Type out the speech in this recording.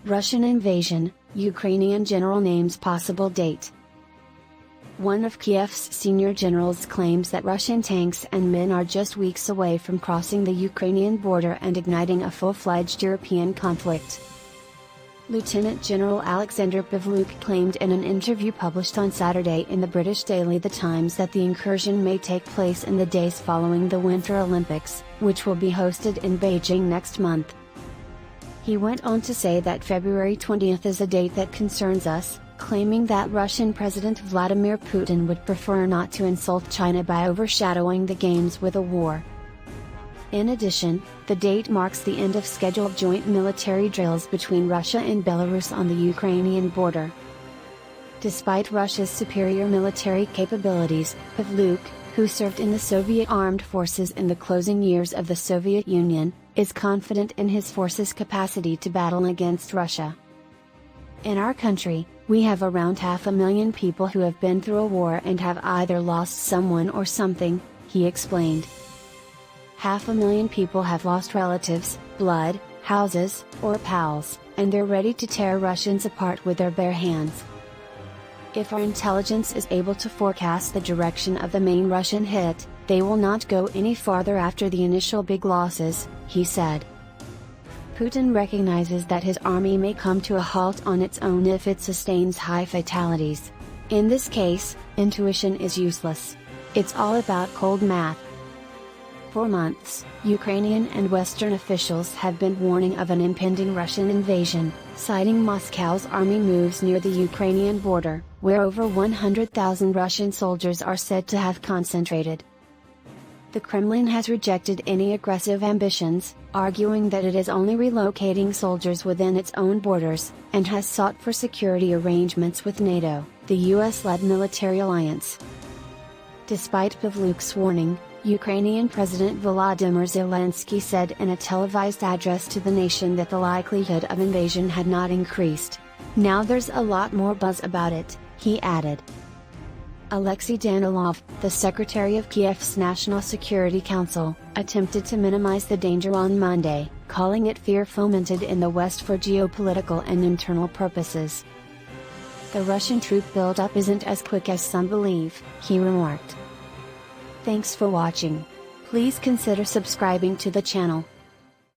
Russian invasion, Ukrainian general names possible date. One of Kiev's senior generals claims that Russian tanks and men are just weeks away from crossing the Ukrainian border and igniting a full-fledged European conflict. Lieutenant General Alexander Pavlyuk claimed in an interview published on Saturday in the British daily The Times that the incursion may take place in the days following the Winter Olympics, which will be hosted in Beijing next month. He went on to say that February 20th is a date that concerns us, claiming that Russian President Vladimir Putin would prefer not to insult China by overshadowing the games with a war. In addition, the date marks the end of scheduled joint military drills between Russia and Belarus on the Ukrainian border. Despite Russia's superior military capabilities, Pavlyuk, who served in the Soviet armed forces in the closing years of the Soviet Union, is confident in his forces' capacity to battle against Russia. In our country, we have around 500,000 people who have been through a war and have either lost someone or something, he explained. 500,000 people have lost relatives, blood, houses, or pals, and they're ready to tear Russians apart with their bare hands. If our intelligence is able to forecast the direction of the main Russian hit, they will not go any farther after the initial big losses, he said. Putin recognizes that his army may come to a halt on its own if it sustains high fatalities. In this case, intuition is useless. It's all about cold math. For months, Ukrainian and Western officials have been warning of an impending Russian invasion, citing Moscow's army moves near the Ukrainian border, where over 100,000 Russian soldiers are said to have concentrated. The Kremlin has rejected any aggressive ambitions, arguing that it is only relocating soldiers within its own borders, and has sought for security arrangements with NATO, the US-led military alliance. Despite Pavlyuk's warning, Ukrainian President Volodymyr Zelensky said in a televised address to the nation that the likelihood of invasion had not increased. Now there's a lot more buzz about it, he added. Alexei Danilov, the secretary of Kiev's National Security Council, attempted to minimize the danger on Monday, calling it fear fomented in the West for geopolitical and internal purposes. The Russian troop buildup isn't as quick as some believe, he remarked. Thanks for watching. Please consider subscribing to the channel.